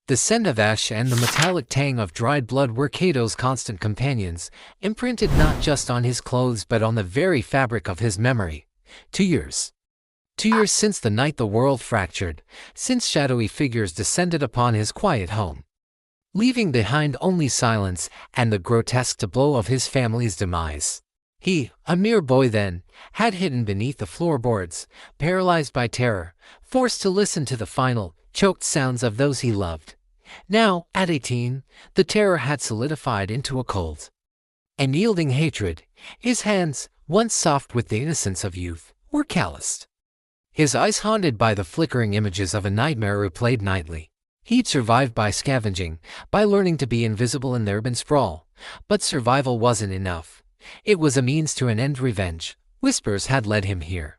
The scent of ash and the metallic tang of dried blood were Kato's constant companions, imprinted not just on his clothes but on the very fabric of his memory. 2 years. 2 years since the night the world fractured, since shadowy figures descended upon his quiet home, leaving behind only silence and the grotesque tableau of his family's demise. He, a mere boy then, had hidden beneath the floorboards, paralyzed by terror, forced to listen to the final, choked sounds of those he loved. Now, at 18, the terror had solidified into a cold, unyielding hatred. His hands, once soft with the innocence of youth, were calloused. His eyes haunted by the flickering images of a nightmare replayed nightly. He'd survived by scavenging, by learning to be invisible in the urban sprawl. But survival wasn't enough. It was a means to an end. Revenge, whispers had led him here.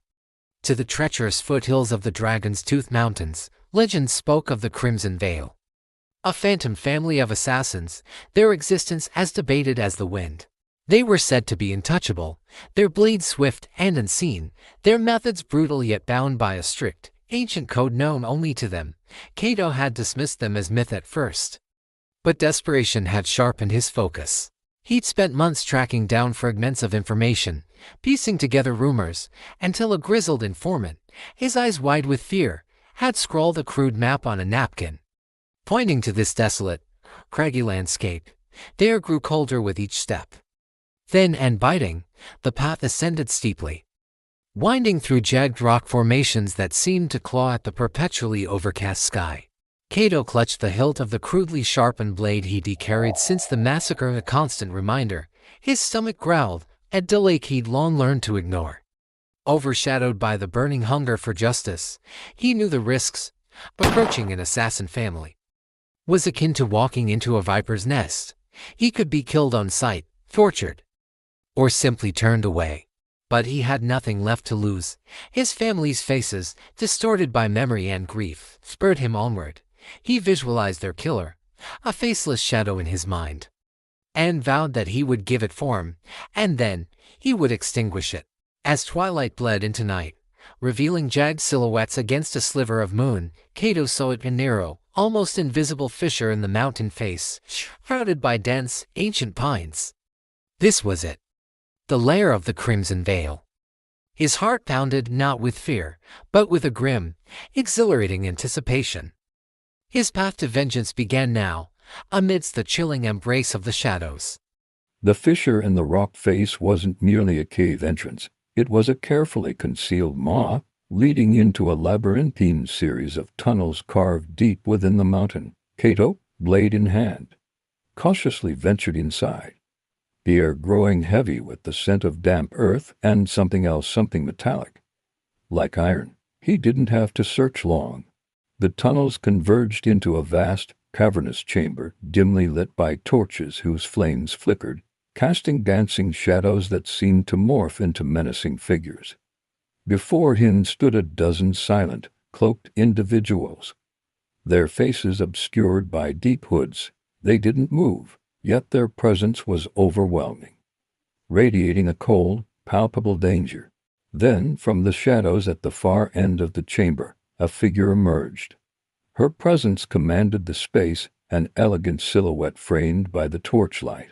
To the treacherous foothills of the Dragon's Tooth Mountains, legends spoke of the Crimson Veil, a phantom family of assassins, their existence as debated as the wind. They were said to be untouchable, their blades swift and unseen, their methods brutal yet bound by a strict, ancient code known only to them. Kaito had dismissed them as myth at first, but desperation had sharpened his focus. He'd spent months tracking down fragments of information, piecing together rumors, until a grizzled informant, his eyes wide with fear, had scrawled a crude map on a napkin, pointing to this desolate, craggy landscape. The air grew colder with each step. Thin and biting, the path ascended steeply, winding through jagged rock formations that seemed to claw at the perpetually overcast sky. Kaito clutched the hilt of the crudely sharpened blade he'd carried since the massacre, a constant reminder. His stomach growled, a delay he'd long learned to ignore. Overshadowed by the burning hunger for justice, he knew the risks. Approaching an assassin family was akin to walking into a viper's nest. He could be killed on sight, tortured, or simply turned away. But he had nothing left to lose. His family's faces, distorted by memory and grief, spurred him onward. He visualized their killer, a faceless shadow in his mind, and vowed that he would give it form, and then he would extinguish it. As twilight bled into night, revealing jagged silhouettes against a sliver of moon, Kaito saw it, a narrow, almost invisible fissure in the mountain face, shrouded by dense, ancient pines. This was it, the lair of the Crimson Veil. His heart pounded not with fear, but with a grim, exhilarating anticipation. His path to vengeance began now, amidst the chilling embrace of the shadows. The fissure in the rock face wasn't merely a cave entrance. It was a carefully concealed maw, leading into a labyrinthine series of tunnels carved deep within the mountain. Kaito, blade in hand, cautiously ventured inside, the air growing heavy with the scent of damp earth and something else, something metallic, like iron. He didn't have to search long. The tunnels converged into a vast, cavernous chamber, dimly lit by torches whose flames flickered, casting dancing shadows that seemed to morph into menacing figures. Before him stood a dozen silent, cloaked individuals, their faces obscured by deep hoods. They didn't move, yet their presence was overwhelming, radiating a cold, palpable danger. Then, from the shadows at the far end of the chamber, a figure emerged. Her presence commanded the space, an elegant silhouette framed by the torchlight.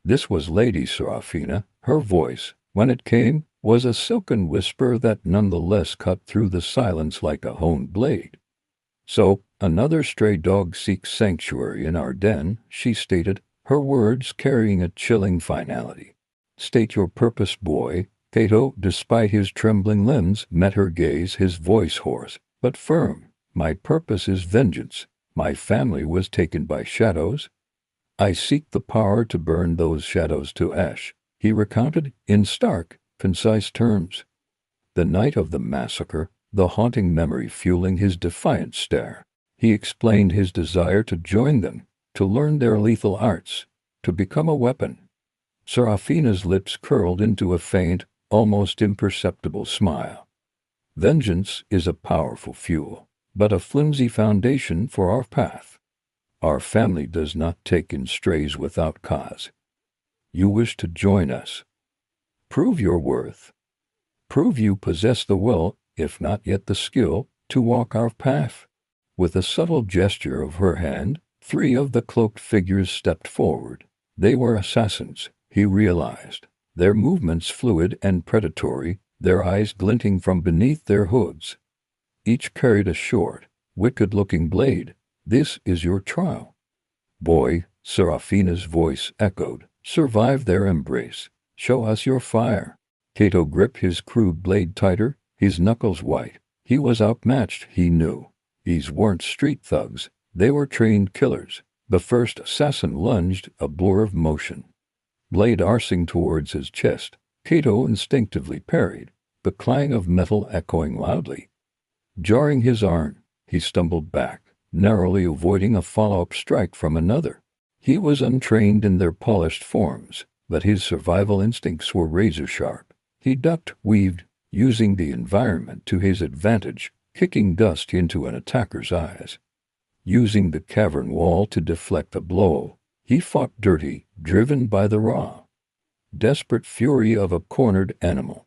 This was Lady Serafina. Her voice, when it came, was a silken whisper that nonetheless cut through the silence like a honed blade. "So, another stray dog seeks sanctuary in our den," she stated, her words carrying a chilling finality. "State your purpose, boy." Kaito, despite his trembling limbs, met her gaze, his voice hoarse but firm. "My purpose is vengeance. My family was taken by shadows. I seek the power to burn those shadows to ash," he recounted in stark, concise terms. The night of the massacre, the haunting memory fueling his defiant stare. He explained his desire to join them, to learn their lethal arts, to become a weapon. Serafina's lips curled into a faint, almost imperceptible smile. "Vengeance is a powerful fuel, but a flimsy foundation for our path. Our family does not take in strays without cause. You wish to join us. Prove your worth. Prove you possess the will, if not yet the skill, to walk our path." With a subtle gesture of her hand, 3 of the cloaked figures stepped forward. They were assassins, he realized, their movements fluid and predatory, their eyes glinting from beneath their hoods. Each carried a short, wicked-looking blade. "This is your trial." "Boy," Serafina's voice echoed, "survive their embrace. Show us your fire." Kaito gripped his crude blade tighter, his knuckles white. He was outmatched, he knew. These weren't street thugs. They were trained killers. The first assassin lunged, a blur of motion. Blade arcing towards his chest, Kaito instinctively parried, the clang of metal echoing loudly. Jarring his arm, he stumbled back, narrowly avoiding a follow-up strike from another. He was untrained in their polished forms, but his survival instincts were razor-sharp. He ducked, weaved, using the environment to his advantage, kicking dust into an attacker's eyes. Using the cavern wall to deflect a blow, he fought dirty, driven by the raw, desperate fury of a cornered animal.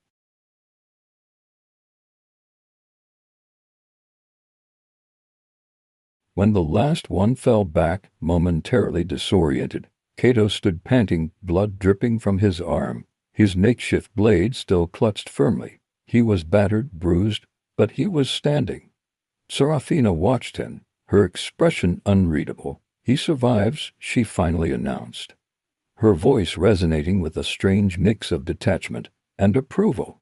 When the last one fell back, momentarily disoriented, Kaito stood panting, blood dripping from his arm, his makeshift blade still clutched firmly. He was battered, bruised, but he was standing. Serafina watched him, her expression unreadable. "He survives," she finally announced, her voice resonating with a strange mix of detachment and approval.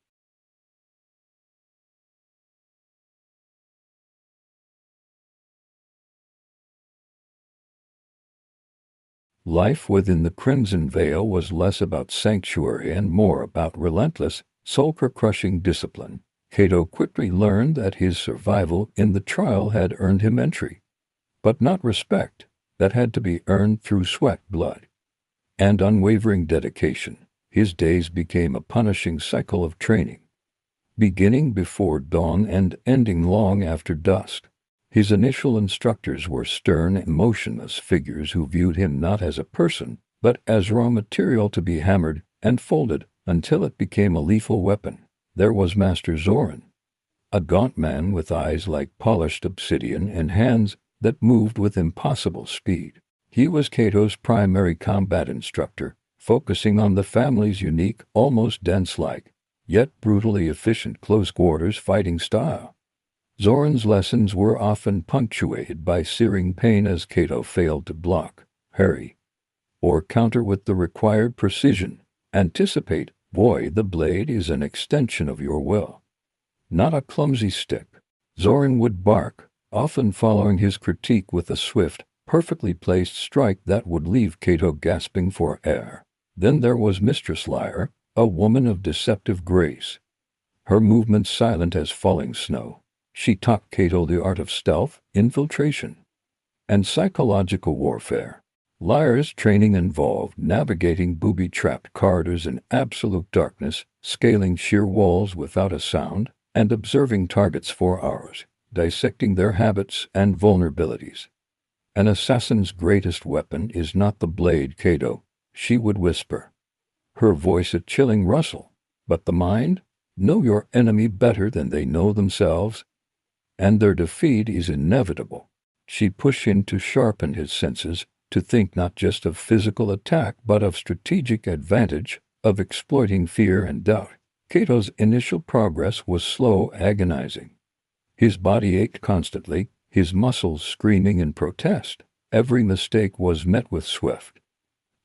Life within the Crimson Veil was less about sanctuary and more about relentless, soul-crushing discipline. Kaito quickly learned that his survival in the trial had earned him entry. But not respect. That had to be earned through sweat, blood, and unwavering dedication. His days became a punishing cycle of training, beginning before dawn and ending long after dusk. His initial instructors were stern, emotionless figures who viewed him not as a person, but as raw material to be hammered and folded until it became a lethal weapon. There was Master Zoran, a gaunt man with eyes like polished obsidian and hands that moved with impossible speed. He was Kaito's primary combat instructor, focusing on the family's unique, almost dance-like, yet brutally efficient close-quarters fighting style. Zoran's lessons were often punctuated by searing pain as Kaito failed to block, parry, or counter with the required precision. "Anticipate, boy, the blade is an extension of your will, not a clumsy stick," Zoran would bark, often following his critique with a swift, perfectly placed strike that would leave Kaito gasping for air. Then there was Mistress Lyre, a woman of deceptive grace, her movements silent as falling snow. She taught Kaito the art of stealth, infiltration, and psychological warfare. Lyre's training involved navigating booby-trapped corridors in absolute darkness, scaling sheer walls without a sound, and observing targets for hours, dissecting their habits and vulnerabilities. "An assassin's greatest weapon is not the blade, Kaito," she would whisper, her voice a chilling rustle, "but the mind. Know your enemy better than they know themselves, and their defeat is inevitable." She pushed him to sharpen his senses, to think not just of physical attack but of strategic advantage, of exploiting fear and doubt. Kaito's initial progress was slow, agonizing. His body ached constantly, his muscles screaming in protest. Every mistake was met with swift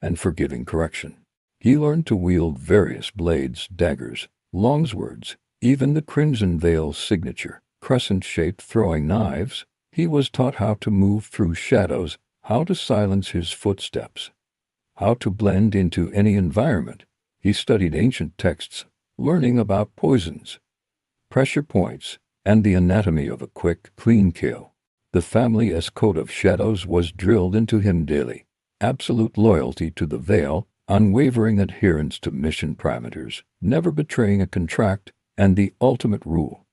and forgiving correction. He learned to wield various blades, daggers, longswords, even the Crimson Veil's signature, crescent-shaped throwing knives. He was taught how to move through shadows, how to silence his footsteps, how to blend into any environment. He studied ancient texts, learning about poisons, pressure points, and the anatomy of a quick, clean kill. The family's code of shadows was drilled into him daily. Absolute loyalty to the Veil, unwavering adherence to mission parameters, never betraying a contract, and the ultimate rule: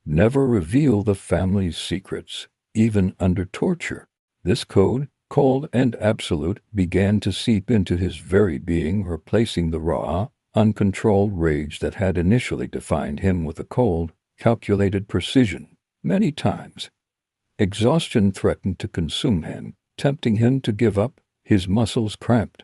never reveal the family's secrets, even under torture. This code, cold and absolute, began to seep into his very being, replacing the raw, uncontrolled rage that had initially defined him with a cold, calculated precision. Many times, Exhaustion threatened to consume him, tempting him to give up. His muscles cramped.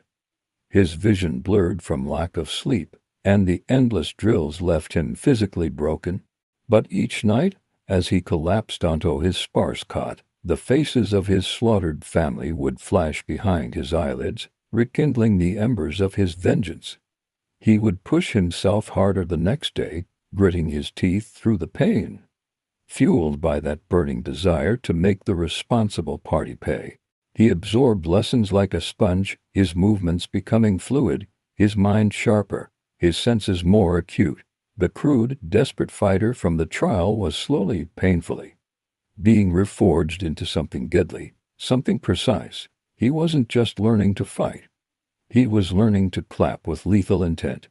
His vision blurred from lack of sleep, and the endless drills left him physically broken. But each night, as he collapsed onto his sparse cot, the faces of his slaughtered family would flash behind his eyelids, rekindling the embers of his vengeance. He would push himself harder the next day, gritting his teeth through the pain, fueled by that burning desire to make the responsible party pay. He absorbed lessons like a sponge, his movements becoming fluid, his mind sharper, his senses more acute. The crude, desperate fighter from the trial was slowly, painfully, being reforged into something deadly, something precise. He wasn't just learning to fight. He was learning to clap with lethal intent,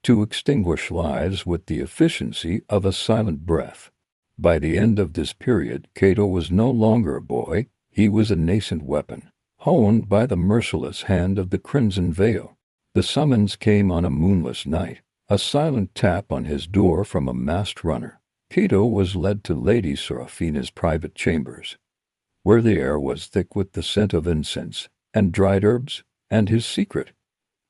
to extinguish lives with the efficiency of a silent breath. By the end of this period, Kaito was no longer a boy. He was a nascent weapon, honed by the merciless hand of the Crimson Veil. The summons came on a moonless night, a silent tap on his door from a masked runner. Kaito was led to Lady Serafina's private chambers, where the air was thick with the scent of incense and dried herbs, and his secret,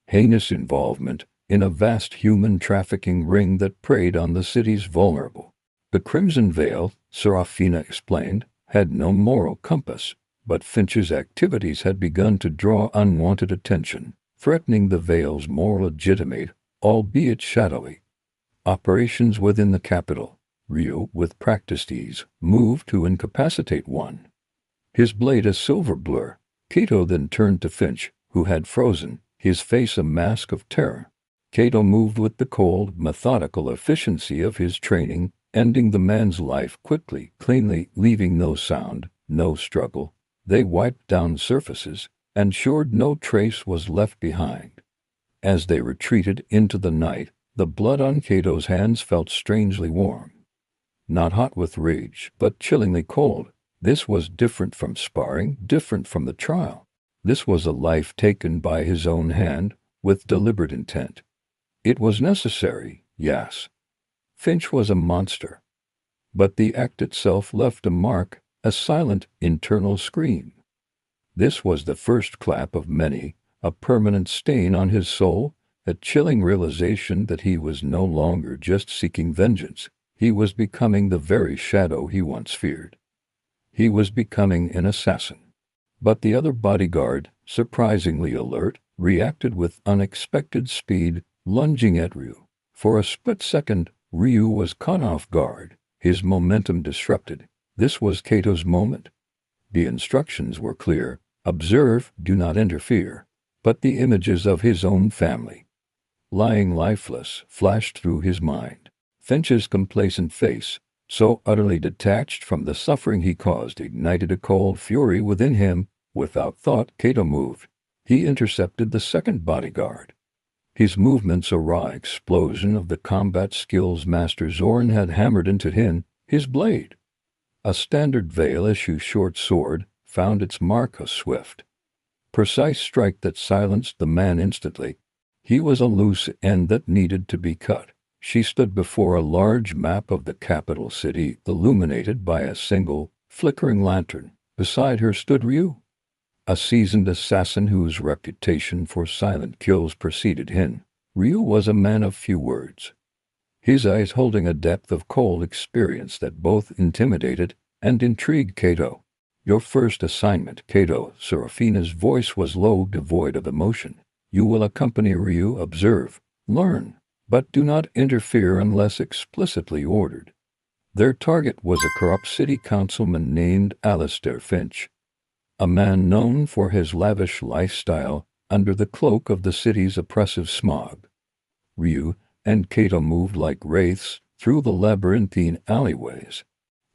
heinous involvement in a vast human trafficking ring that preyed on the city's vulnerable. The Crimson Veil, Serafina explained, had no moral compass, but Finch's activities had begun to draw unwanted attention, threatening the Veil's more legitimate, albeit shadowy, operations within the capital. Ryu, with practiced ease, moved to incapacitate one, his blade a silver blur. Kaito then turned to Finch, who had frozen, his face a mask of terror. Kaito moved with the cold, methodical efficiency of his training, ending the man's life quickly, cleanly, leaving no sound, no struggle. They wiped down surfaces, ensured no trace was left behind. As they retreated into the night, the blood on Kaito's hands felt strangely warm. Not hot with rage, but chillingly cold. This was different from sparring, different from the trial. This was a life taken by his own hand, with deliberate intent. It was necessary, yes. Finch was a monster. But the act itself left a mark, a silent, internal scream. This was the first clap of many, a permanent stain on his soul, a chilling realization that he was no longer just seeking vengeance. He was becoming the very shadow he once feared. He was becoming an assassin. But the other bodyguard, surprisingly alert, reacted with unexpected speed, lunging at Ryu. For a split second, Ryu was caught off guard, his momentum disrupted. This was Kaito's moment. The instructions were clear: observe, do not interfere. But the images of his own family, lying lifeless, flashed through his mind. Finch's complacent face, so utterly detached from the suffering he caused, ignited a cold fury within him. Without thought, Kaito moved. He intercepted the second bodyguard. His movements a raw explosion of the combat skills Master Zoran had hammered into him. His blade, a standard Veil-issue short sword, found its mark, a swift, precise strike that silenced the man instantly. He was a loose end that needed to be cut. She stood before a large map of the capital city, illuminated by a single, flickering lantern. Beside her stood Ryu, a seasoned assassin whose reputation for silent kills preceded him. Ryu was a man of few words, his eyes holding a depth of cold experience that both intimidated and intrigued Kaito. Your first assignment, Kaito. Serafina's voice was low, devoid of emotion. You will accompany Ryu, observe, learn, but do not interfere unless explicitly ordered. Their target was a corrupt city councilman named Alistair Finch, a man known for his lavish lifestyle under the cloak of the city's oppressive smog. Ryu and Kaito moved like wraiths through the labyrinthine alleyways.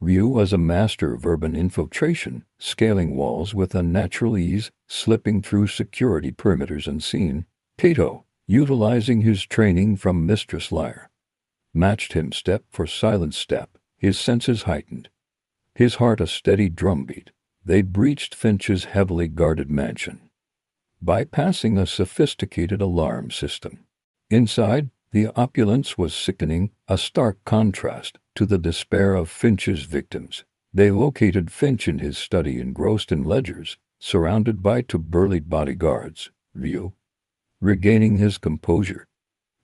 Ryu was a master of urban infiltration, scaling walls with unnatural ease, slipping through security perimeters unseen. Kaito, utilizing his training from Mistress Lyre, matched him step for silent step, his senses heightened, his heart a steady drumbeat. They breached Finch's heavily guarded mansion, bypassing a sophisticated alarm system. Inside, the opulence was sickening, a stark contrast to the despair of Finch's victims. They located Finch in his study engrossed in ledgers, surrounded by two burly bodyguards. Ryu, regaining his composure,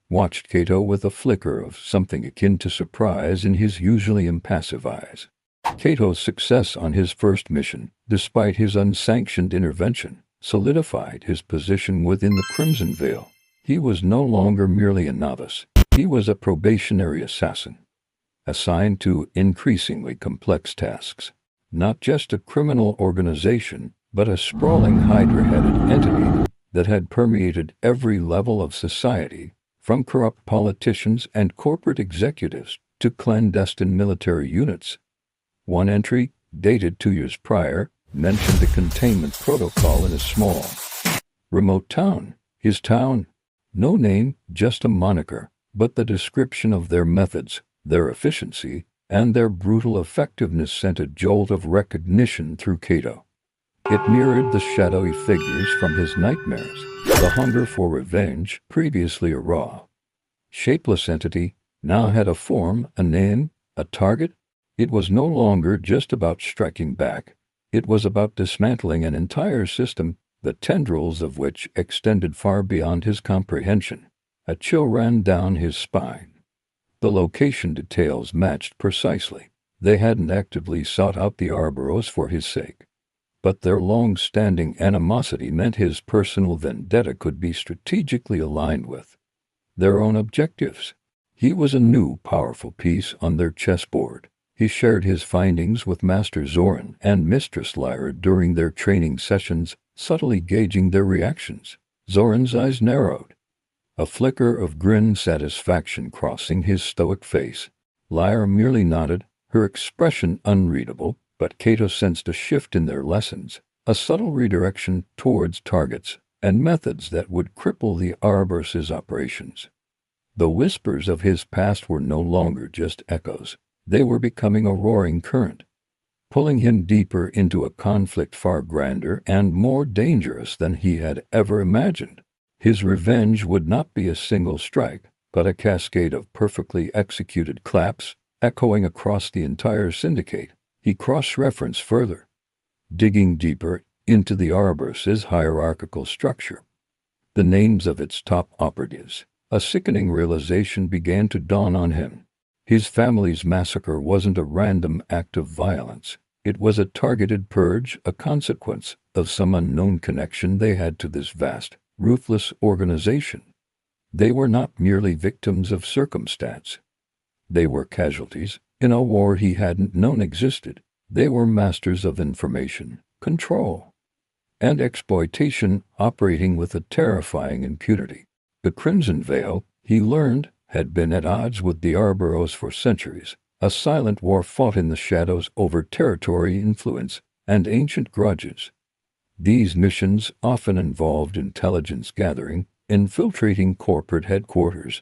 watched Kaito with a flicker of something akin to surprise in his usually impassive eyes. Kato's success on his first mission, despite his unsanctioned intervention, solidified his position within the Crimson Veil. He was no longer merely a novice. He was a probationary assassin, assigned to increasingly complex tasks. Not just a criminal organization, but a sprawling hydra-headed entity that had permeated every level of society, from corrupt politicians and corporate executives to clandestine military units. One entry, dated 2 years prior, mentioned the containment protocol in a small, remote town. His town, no name, just a moniker, but the description of their methods, their efficiency, and their brutal effectiveness sent a jolt of recognition through Kaito. It mirrored the shadowy figures from his nightmares, the hunger for revenge, previously a raw, shapeless entity, now had a form, a name, a target. It was no longer just about striking back. It was about dismantling an entire system, the tendrils of which extended far beyond his comprehension. A chill ran down his spine. The location details matched precisely. They hadn't actively sought out the Arboros for his sake, but their long-standing animosity meant his personal vendetta could be strategically aligned with their own objectives. He was a new, powerful piece on their chessboard. He shared his findings with Master Zoran and Mistress Lyra during their training sessions, subtly gauging their reactions. Zoran's eyes narrowed, a flicker of grim satisfaction crossing his stoic face. Lyra merely nodded, her expression unreadable, but Kaito sensed a shift in their lessons, a subtle redirection towards targets and methods that would cripple the Arboros's operations. The whispers of his past were no longer just echoes. They were becoming a roaring current, pulling him deeper into a conflict far grander and more dangerous than he had ever imagined. His revenge would not be a single strike, but a cascade of perfectly executed claps, echoing across the entire syndicate. He cross-referenced further, digging deeper into the Arboros's hierarchical structure, the names of its top operatives. A sickening realization began to dawn on him. His family's massacre wasn't a random act of violence. It was a targeted purge, a consequence of some unknown connection they had to this vast, ruthless organization. They were not merely victims of circumstance. They were casualties in a war he hadn't known existed. They were masters of information, control, and exploitation, operating with a terrifying impunity. The Crimson Veil, he learned, had been at odds with the Arboros for centuries, a silent war fought in the shadows over territory, influence, and ancient grudges. These missions often involved intelligence gathering, infiltrating corporate headquarters,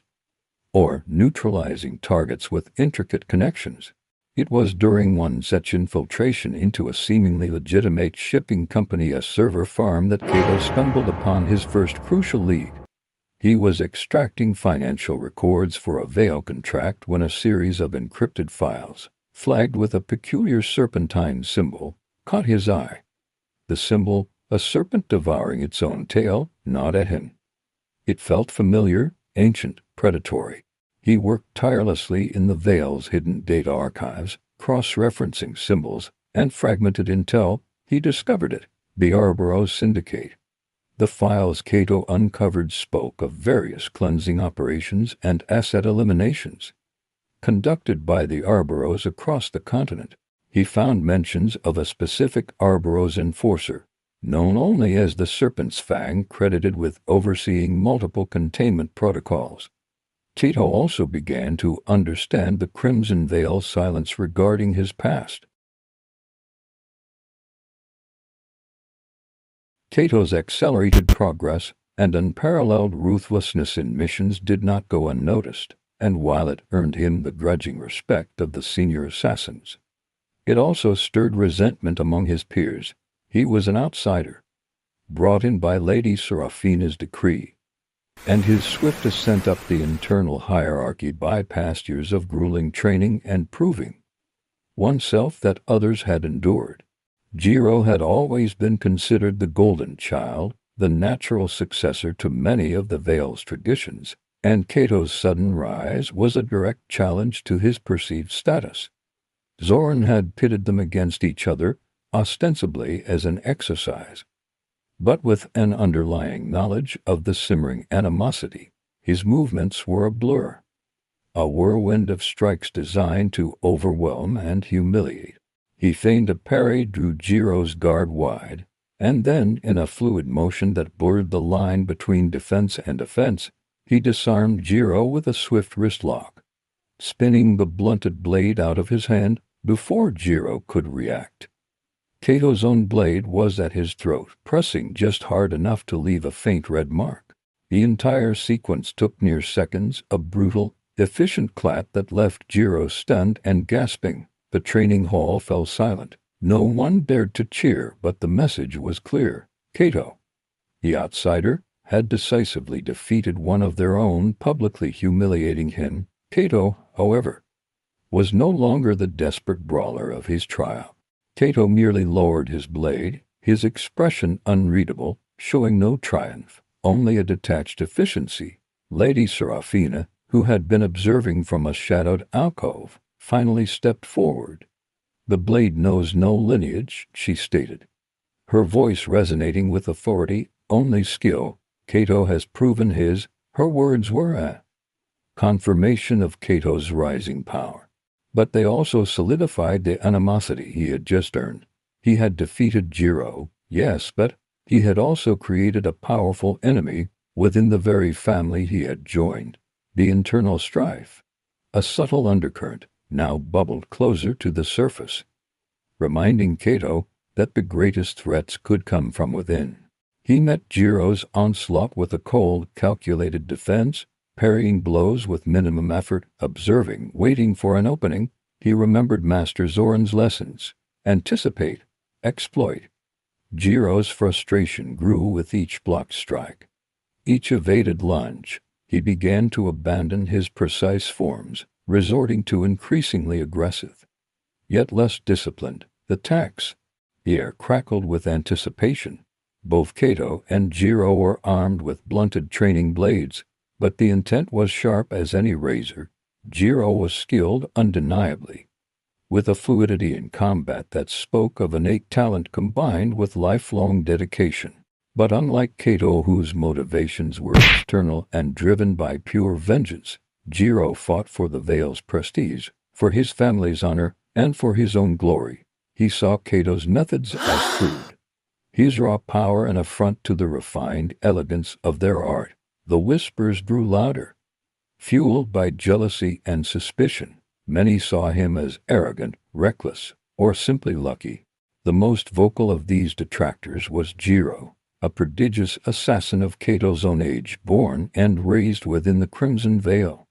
or neutralizing targets with intricate connections. It was during one such infiltration into a seemingly legitimate shipping company, a server farm, that Kaito stumbled upon his first crucial lead. He was extracting financial records for a Veil contract when a series of encrypted files, flagged with a peculiar serpentine symbol, caught his eye. The symbol, a serpent devouring its own tail, gnawed at him. It felt familiar, ancient, predatory. He worked tirelessly in the Veil's hidden data archives, cross-referencing symbols and fragmented intel. He discovered it, the Arboros Syndicate. The files Kaito uncovered spoke of various cleansing operations and asset eliminations conducted by the Arboros across the continent. He found mentions of a specific Arboros enforcer, known only as the Serpent's Fang, credited with overseeing multiple containment protocols. Kaito also began to understand the Crimson Veil's silence regarding his past. Kaito's accelerated progress and unparalleled ruthlessness in missions did not go unnoticed, and while it earned him the grudging respect of the senior assassins, it also stirred resentment among his peers. He was an outsider, brought in by Lady Serafina's decree, and his swift ascent up the internal hierarchy bypassed years of grueling training and proving oneself that others had endured. Jiro had always been considered the golden child, the natural successor to many of the Veil's traditions, and Kaito's sudden rise was a direct challenge to his perceived status. Zoran had pitted them against each other, ostensibly as an exercise, but with an underlying knowledge of the simmering animosity. His movements were a blur, a whirlwind of strikes designed to overwhelm and humiliate. He feigned a parry, drew Jiro's guard wide, and then, in a fluid motion that blurred the line between defense and offense, he disarmed Jiro with a swift wrist lock, spinning the blunted blade out of his hand before Jiro could react. Kaito's own blade was at his throat, pressing just hard enough to leave a faint red mark. The entire sequence took near seconds, a brutal, efficient clap that left Jiro stunned and gasping. The training hall fell silent. No one dared to cheer, but the message was clear. Kaito, the outsider, had decisively defeated one of their own, publicly humiliating him. Kaito, however, was no longer the desperate brawler of his trial. Kaito merely lowered his blade, his expression unreadable, showing no triumph, only a detached efficiency. Lady Serafina, who had been observing from a shadowed alcove, finally stepped forward. "The blade knows no lineage," she stated, her voice resonating with authority. "Only skill. Kaito has proven his." Her words were a confirmation of Kaito's rising power, but they also solidified the animosity he had just earned. He had defeated Jiro, yes, but he had also created a powerful enemy within the very family he had joined. The internal strife, a subtle undercurrent, now bubbled closer to the surface, reminding Kaito that the greatest threats could come from within. He met Jiro's onslaught with a cold, calculated defense, parrying blows with minimum effort, observing, waiting for an opening. He remembered Master Zoran's lessons: anticipate, exploit. Jiro's frustration grew with each blocked strike, each evaded lunge. He began to abandon his precise forms, resorting to increasingly aggressive, yet less disciplined, attacks. The air crackled with anticipation. Both Kaito and Jiro were armed with blunted training blades, but the intent was sharp as any razor. Jiro was skilled undeniably, with a fluidity in combat that spoke of innate talent combined with lifelong dedication. But unlike Kaito, whose motivations were external and driven by pure vengeance, Jiro fought for the Veil's prestige, for his family's honor, and for his own glory. He saw Kaito's methods as crude, his raw power an affront to the refined elegance of their art. The whispers grew louder, fueled by jealousy and suspicion. Many saw him as arrogant, reckless, or simply lucky. The most vocal of these detractors was Jiro, a prodigious assassin of Kaito's own age, born and raised within the Crimson Veil.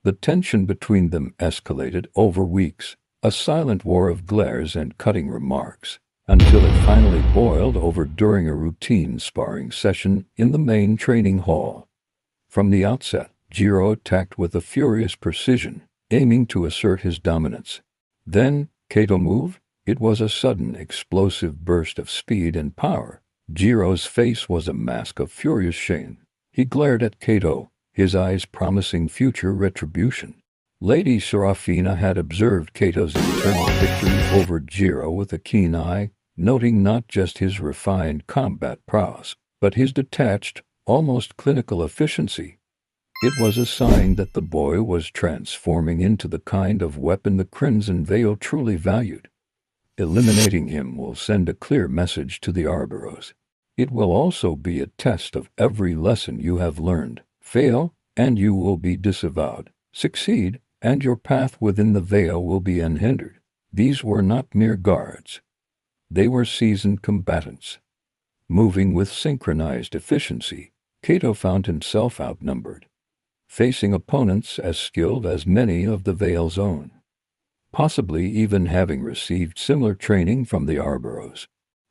The tension between them escalated over weeks, a silent war of glares and cutting remarks, until it finally boiled over during a routine sparring session in the main training hall. From the outset, Jiro attacked with a furious precision, aiming to assert his dominance. Then, Kaito moved. It was a sudden, explosive burst of speed and power. Jiro's face was a mask of furious shame. He glared at Kaito, his eyes promising future retribution. Lady Serafina had observed Kaito's internal victory over Jiro with a keen eye, noting not just his refined combat prowess, but his detached, almost clinical efficiency. It was a sign that the boy was transforming into the kind of weapon the Crimson Veil truly valued. Eliminating him will send a clear message to the Arboros. It will also be a test of every lesson you have learned. Fail, and you will be disavowed. Succeed, and your path within the Veil will be unhindered. These were not mere guards. They were seasoned combatants. Moving with synchronized efficiency, Kaito found himself outnumbered, facing opponents as skilled as many of the Veil's own, possibly even having received similar training from the Arboros.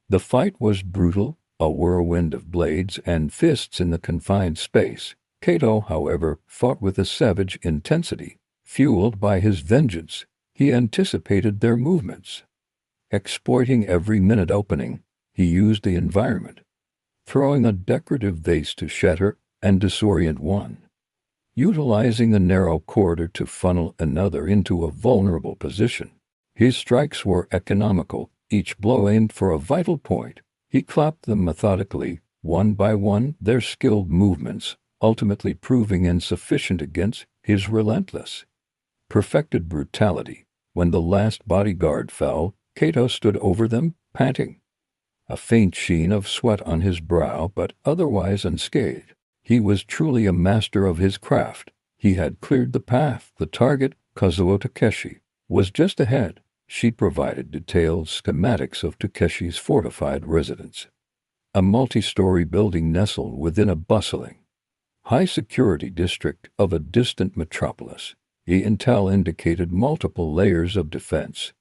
The fight was brutal, a whirlwind of blades and fists in the confined space. Kaito, however, fought with a savage intensity, fueled by his vengeance. He anticipated their movements. Exploiting every minute opening, he used the environment, throwing a decorative vase to shatter and disorient one, utilizing a narrow corridor to funnel another into a vulnerable position. His strikes were economical, each blow aimed for a vital point. He clapped them methodically, one by one, their skilled movements, ultimately proving insufficient against his relentless, perfected brutality. When the last bodyguard fell, Kaito stood over them, panting, a faint sheen of sweat on his brow, but otherwise unscathed. He was truly a master of his craft. He had cleared the path. The target, Kazuo Takeshi, was just ahead. She provided detailed schematics of Takeshi's fortified residence, a multi-story building nestled within a bustling, high-security district of a distant metropolis. The intel indicated multiple layers of defense,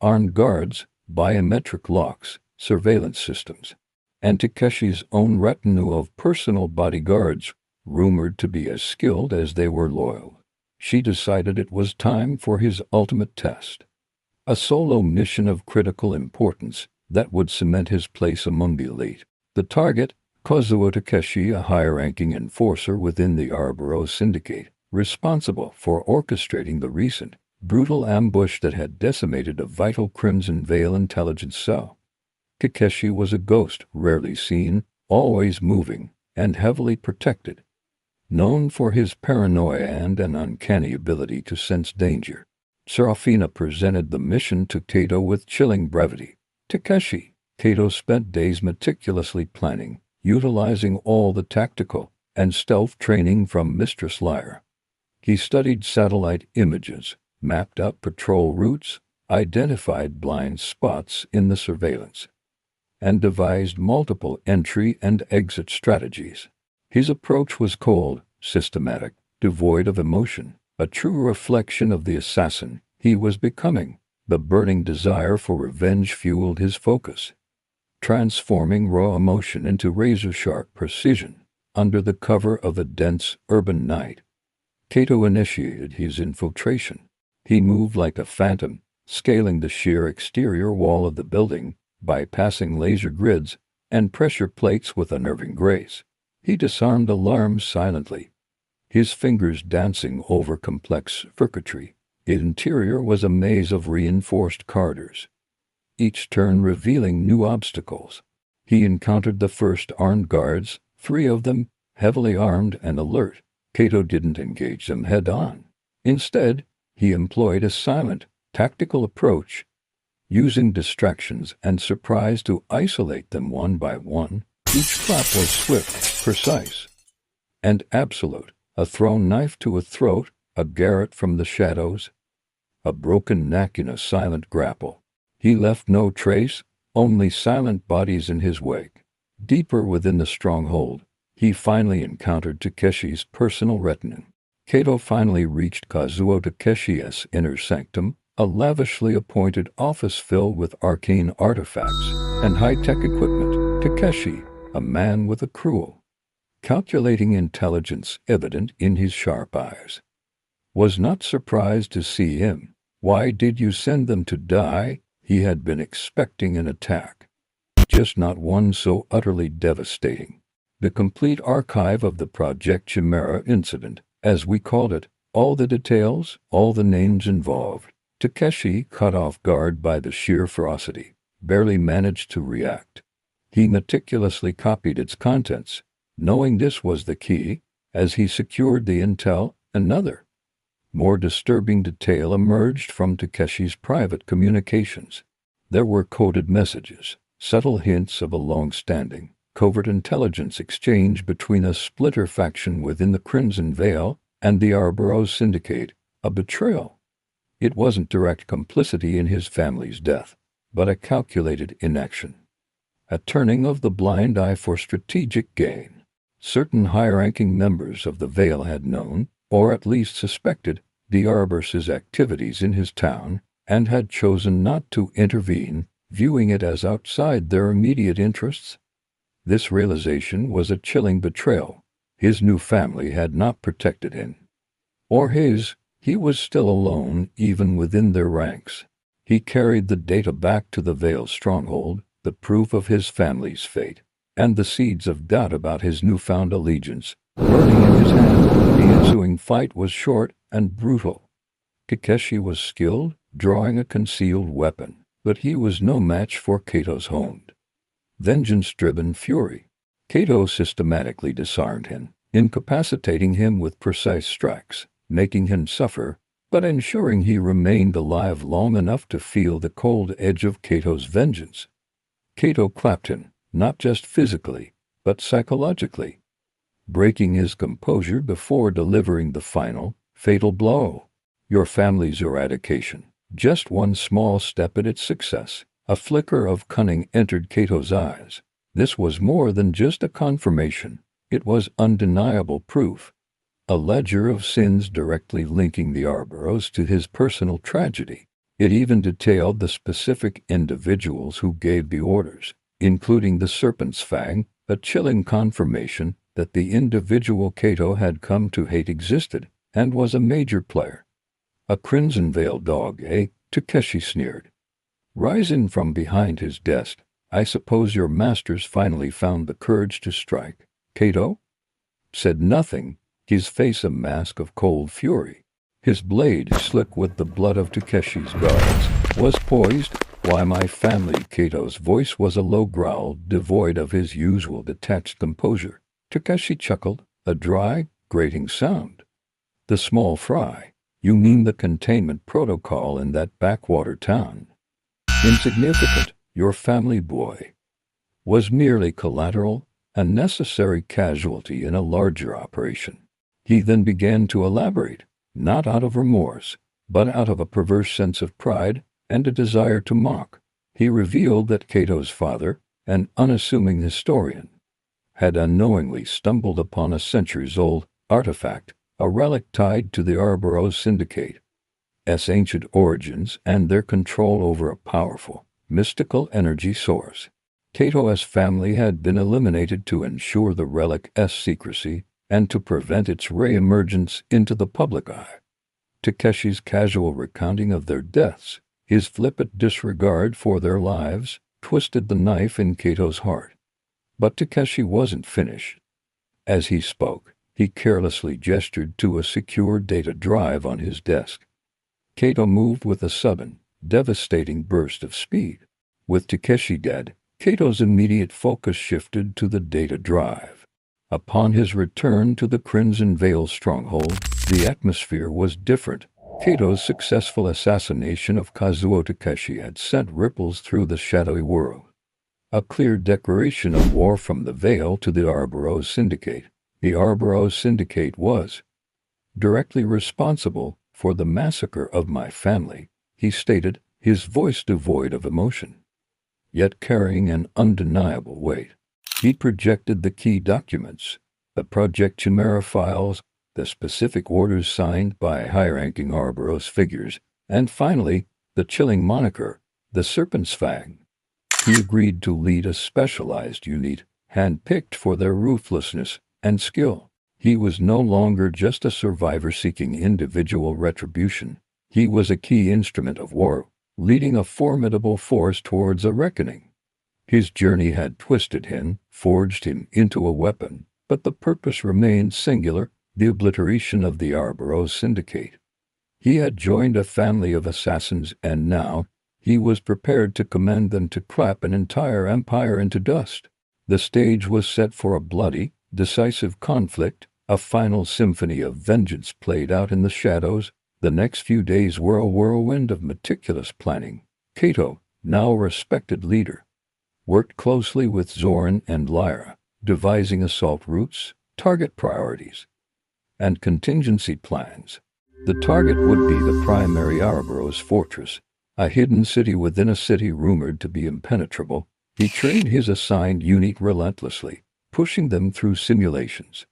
armed guards, biometric locks, surveillance systems, and Takeshi's own retinue of personal bodyguards, rumored to be as skilled as they were loyal. She decided it was time for his ultimate test, a solo mission of critical importance that would cement his place among the elite. The target, Kazuo Takeshi, a high-ranking enforcer within the Arboro Syndicate, responsible for orchestrating the recent, brutal ambush that had decimated a vital Crimson Veil intelligence cell. Takeshi was a ghost, rarely seen, always moving, and heavily protected, known for his paranoia and an uncanny ability to sense danger. Serafina presented the mission to Kaito with chilling brevity. Takeshi, Kaito spent days meticulously planning, utilizing all the tactical and stealth training from Mistress Lyra. He studied satellite images, mapped out patrol routes, identified blind spots in the surveillance, and devised multiple entry and exit strategies. His approach was cold, systematic, devoid of emotion, a true reflection of the assassin he was becoming. The burning desire for revenge fueled his focus, transforming raw emotion into razor-sharp precision. Under the cover of a dense urban night, Kaito initiated his infiltration. He moved like a phantom, scaling the sheer exterior wall of the building, bypassing laser grids and pressure plates with unnerving grace. He disarmed alarms silently, his fingers dancing over complex circuitry. The interior was a maze of reinforced corridors, each turn revealing new obstacles. He encountered the first armed guards, 3 of them, heavily armed and alert. Kaito didn't engage them head-on. Instead, he employed a silent, tactical approach, using distractions and surprise to isolate them one by one. Each clap was swift, precise, and absolute. A thrown knife to a throat, a garrote from the shadows, a broken neck in a silent grapple. He left no trace, only silent bodies in his wake. Deeper within the stronghold, he finally encountered Takeshi's personal retinue. Kaito finally reached Kazuo Takeshi's inner sanctum, a lavishly appointed office filled with arcane artifacts and high-tech equipment. Takeshi, a man with a cruel, calculating intelligence evident in his sharp eyes, was not surprised to see him. Why did you send them to die? He had been expecting an attack, just not one so utterly devastating. The complete archive of the Project Chimera incident, as we called it, all the details, all the names involved. Takeshi, caught off guard by the sheer ferocity, barely managed to react. He meticulously copied its contents, knowing this was the key. As he secured the intel, another, more disturbing detail emerged from Takeshi's private communications. There were coded messages, subtle hints of a long-standing, covert intelligence exchange between a splinter faction within the Crimson Veil and the Arboro Syndicate, a betrayal. It wasn't direct complicity in his family's death, but a calculated inaction, a turning of the blind eye for strategic gain. Certain high-ranking members of the Veil had known, or at least suspected, the Arbor's activities in his town, and had chosen not to intervene, viewing it as outside their immediate interests. This realization was a chilling betrayal. His new family had not protected him, or his He was still alone even within their ranks. He carried the data back to the Vale stronghold, the proof of his family's fate, and the seeds of doubt about his newfound allegiance, burning in his hand. The ensuing fight was short and brutal. Takeshi was skilled, drawing a concealed weapon, but he was no match for Kaito's honed, vengeance-driven fury. Kaito systematically disarmed him, incapacitating him with precise strikes, making him suffer, but ensuring he remained alive long enough to feel the cold edge of Kaito's vengeance. Kaito clapped him, not just physically, but psychologically, breaking his composure before delivering the final, fatal blow. Your family's eradication. Just one small step at its success. A flicker of cunning entered Kaito's eyes. This was more than just a confirmation. It was undeniable proof. A ledger of sins directly linking the Arboros to his personal tragedy. It even detailed the specific individuals who gave the orders, including the Serpent's Fang, a chilling confirmation that the individual Kaito had come to hate existed and was a major player. A Crimson Veil dog, eh? Takeshi sneered. Rising from behind his desk, I suppose your masters finally found the courage to strike. Kaito said nothing, his face a mask of cold fury. His blade, slick with the blood of Takeshi's guards, was poised. Why, my family? Kaito's voice was a low growl, devoid of his usual detached composure. Takeshi chuckled, a dry, grating sound. The small fry. You mean the containment protocol in that backwater town? Insignificant, your family boy was merely collateral, a necessary casualty in a larger operation. He then began to elaborate, not out of remorse, but out of a perverse sense of pride and a desire to mock. He revealed that Kaito's father, an unassuming historian, had unknowingly stumbled upon a centuries-old artifact, a relic tied to the Arboros Syndicate's ancient origins and their control over a powerful, mystical energy source. Kaito's family had been eliminated to ensure the relic's secrecy and to prevent its re-emergence into the public eye. Takeshi's casual recounting of their deaths, his flippant disregard for their lives, twisted the knife in Kaito's heart. But Takeshi wasn't finished. As he spoke, he carelessly gestured to a secure data drive on his desk. Kaito moved with a sudden, devastating burst of speed. With Takeshi dead, Kaito's immediate focus shifted to the data drive. Upon his return to the Crimson Veil stronghold, the atmosphere was different. Kaito's successful assassination of Kazuo Takeshi had sent ripples through the shadowy world. A clear declaration of war from the Veil to the Arboros Syndicate. The Arboros Syndicate was directly responsible for the massacre of my family, he stated, his voice devoid of emotion, yet carrying an undeniable weight. He projected the key documents, the Project Chimera files, the specific orders signed by high-ranking Arboros figures, and finally, the chilling moniker, the Serpent's Fang. He agreed to lead a specialized unit, hand-picked for their ruthlessness and skill. He was no longer just a survivor seeking individual retribution. He was a key instrument of war, leading a formidable force towards a reckoning. His journey had twisted him, forged him into a weapon, but the purpose remained singular, the obliteration of the Arboros Syndicate. He had joined a family of assassins, and now he was prepared to command them to clap an entire empire into dust. The stage was set for a bloody, decisive conflict, a final symphony of vengeance played out in the shadows. The next few days were a whirlwind of meticulous planning. Kaito, now a respected leader, worked closely with Zoran and Lyra, devising assault routes, target priorities, and contingency plans. The target would be the primary Arboros fortress, a hidden city within a city rumored to be impenetrable. He trained his assigned unit relentlessly, pushing them through simulations,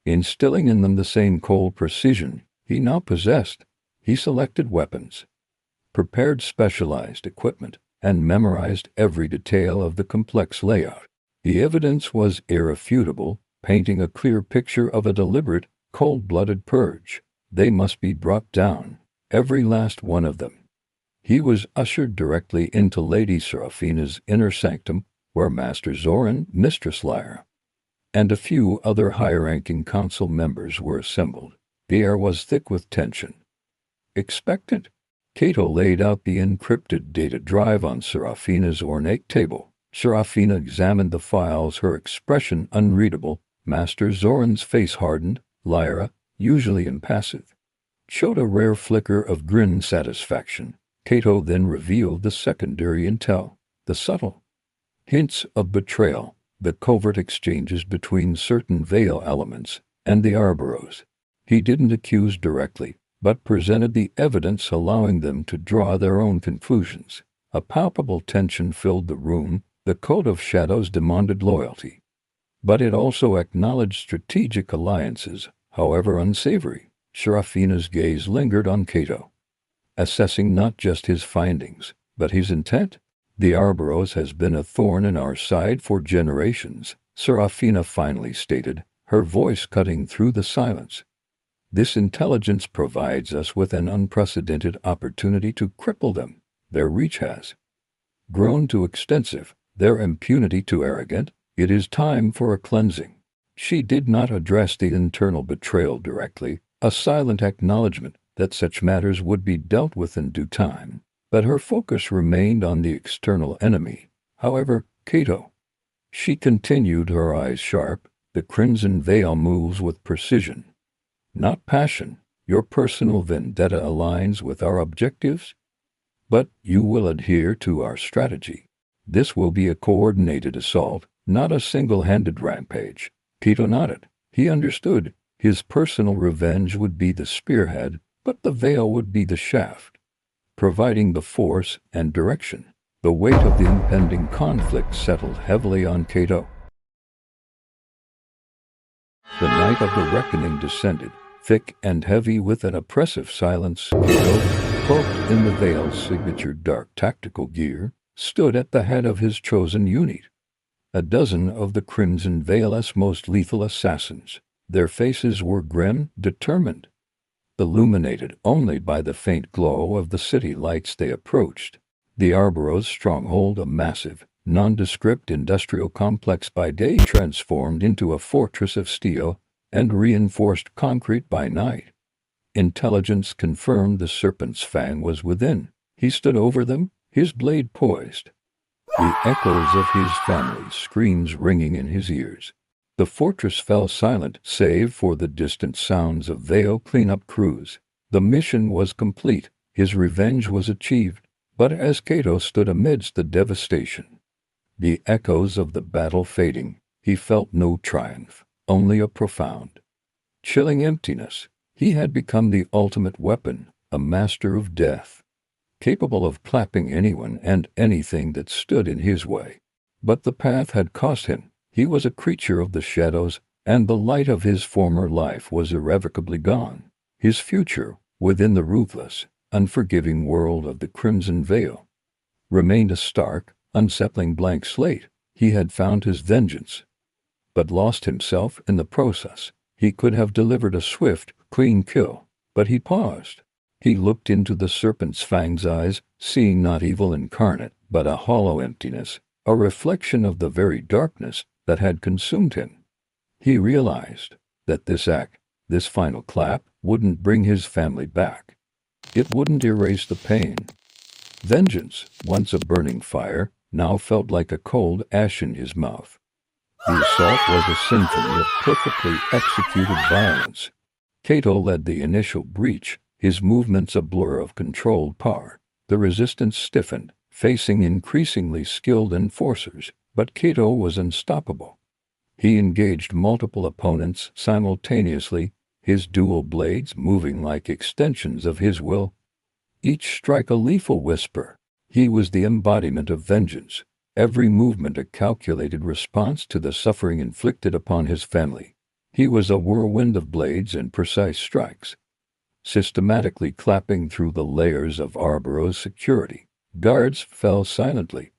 instilling in them the same cold precision he now possessed. He selected weapons, prepared specialized equipment, and memorized every detail of the complex layout. The evidence was irrefutable, painting a clear picture of a deliberate, cold-blooded purge. They must be brought down, every last one of them. He was ushered directly into Lady Seraphina's inner sanctum, where Master Zoran, Mistress Lyra, and a few other high-ranking council members were assembled. The air was thick with tension. Expectant, Kaito laid out the encrypted data drive on Seraphina's ornate table. Seraphina examined the files, her expression unreadable. Master Zoran's face hardened. Lyra, usually impassive, showed a rare flicker of grin satisfaction. Kaito then revealed the secondary intel, the subtle hints of betrayal, the covert exchanges between certain Veil elements and the Arboros. He didn't accuse directly, but presented the evidence, allowing them to draw their own conclusions. A palpable tension filled the room. The Code of Shadows demanded loyalty, but it also acknowledged strategic alliances, however unsavory. Seraphina's gaze lingered on Kaito, assessing not just his findings, but his intent. The Arboros has been a thorn in our side for generations, Seraphina finally stated, her voice cutting through the silence. This intelligence provides us with an unprecedented opportunity to cripple them. Their reach has grown too extensive, their impunity too arrogant. It is time for a cleansing. She did not address the internal betrayal directly, a silent acknowledgement that such matters would be dealt with in due time, but her focus remained on the external enemy. However, Kaito, she continued, her eyes sharp. The Crimson Veil moves with precision, not passion. Your personal vendetta aligns with our objectives, but you will adhere to our strategy. This will be a coordinated assault, not a single-handed rampage. Kaito nodded. He understood. His personal revenge would be the spearhead, but the veil would be the shaft, providing the force and direction. The weight of the impending conflict settled heavily on Kaito. The night of the reckoning descended, thick and heavy with an oppressive silence. Kaito, cloaked in the veil's signature dark tactical gear, stood at the head of his chosen unit. A dozen of the Crimson Veil's most lethal assassins. Their faces were grim, determined, illuminated only by the faint glow of the city lights. They approached the Arboros' stronghold, a massive, nondescript industrial complex by day transformed into a fortress of steel and reinforced concrete by night. Intelligence confirmed the Serpent's Fang was within. He stood over them, his blade poised, the echoes of his family's screams ringing in his ears. The fortress fell silent, save for the distant sounds of Veil cleanup crews. The mission was complete. His revenge was achieved. But as Kaito stood amidst the devastation, the echoes of the battle fading, he felt no triumph, only a profound, chilling emptiness. He had become the ultimate weapon, a master of death, capable of clapping anyone and anything that stood in his way. But the path had cost him. He was a creature of the shadows, and the light of his former life was irrevocably gone. His future, within the ruthless, unforgiving world of the Crimson Veil, remained a stark, unsettling blank slate. He had found his vengeance, but lost himself in the process. He could have delivered a swift, clean kill, but he paused. He looked into the Serpent's Fang's eyes, seeing not evil incarnate, but a hollow emptiness, a reflection of the very darkness that had consumed him. He realized that this act, this final clap, wouldn't bring his family back. It wouldn't erase the pain. Vengeance, once a burning fire, now felt like a cold ash in his mouth. The assault was a symphony of perfectly executed violence. Kaito led the initial breach, his movements a blur of controlled power. The resistance stiffened, facing increasingly skilled enforcers, but Kaito was unstoppable. He engaged multiple opponents simultaneously, his dual blades moving like extensions of his will, each strike a lethal whisper. He was the embodiment of vengeance, every movement a calculated response to the suffering inflicted upon his family. He was a whirlwind of blades and precise strikes, systematically clapping through the layers of Arboros security. Guards fell silently,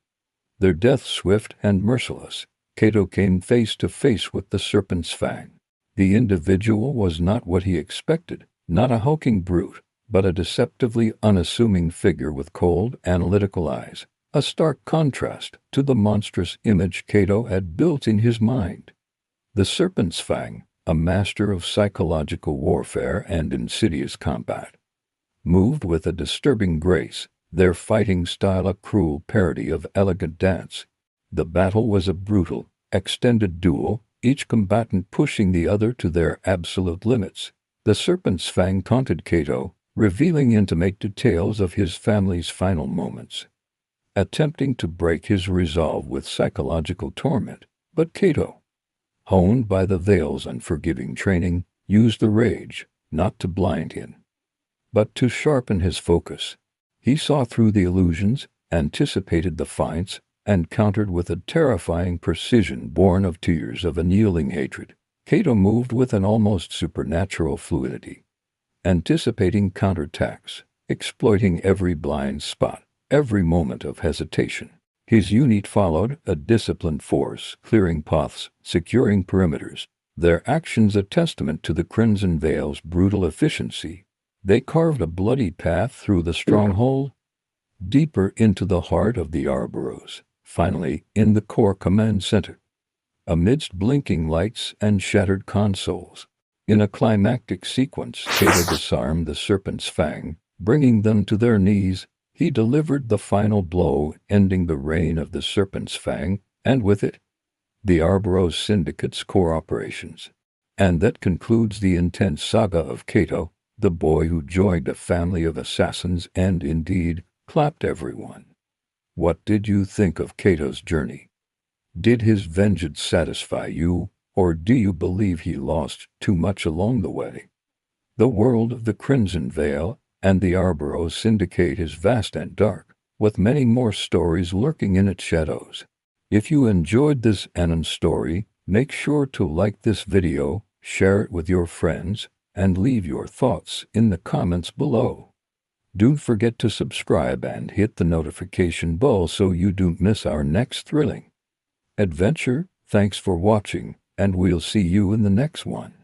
their death swift and merciless. Kaito came face to face with the Serpent's Fang. The individual was not what he expected. Not a hulking brute, but a deceptively unassuming figure with cold, analytical eyes, a stark contrast to the monstrous image Kaito had built in his mind. The Serpent's Fang, a master of psychological warfare and insidious combat, moved with a disturbing grace, their fighting style a cruel parody of elegant dance. The battle was a brutal, extended duel, each combatant pushing the other to their absolute limits. The Serpent's Fang taunted Kaito, revealing intimate details of his family's final moments, attempting to break his resolve with psychological torment. But Kaito, honed by the Veil's unforgiving training, used the rage, not to blind him, but to sharpen his focus. He saw through the illusions, anticipated the feints, and countered with a terrifying precision born of tears of unyielding hatred. Kaito moved with an almost supernatural fluidity, anticipating counterattacks, exploiting every blind spot, every moment of hesitation. His unit followed a disciplined force, clearing paths, securing perimeters, their actions a testament to the Crimson Veil's brutal efficiency. They carved a bloody path through the stronghold, deeper into the heart of the Ouroboros, finally in the core command center. Amidst blinking lights and shattered consoles, in a climactic sequence, Kaito disarmed the Serpent's Fang, bringing them to their knees. He delivered the final blow, ending the reign of the Serpent's Fang, and with it, the Ouroboros Syndicate's core operations. And that concludes the intense saga of Kaito, the boy who joined a family of assassins and, indeed, clapped everyone. What did you think of Kaito's journey? Did his vengeance satisfy you, or do you believe he lost too much along the way? The world of the Crimson Veil and the Ouroboros Syndicate is vast and dark, with many more stories lurking in its shadows. If you enjoyed this Anon story, make sure to like this video, share it with your friends, and leave your thoughts in the comments below. Don't forget to subscribe and hit the notification bell so you don't miss our next thrilling adventure. Thanks for watching, and we'll see you in the next one.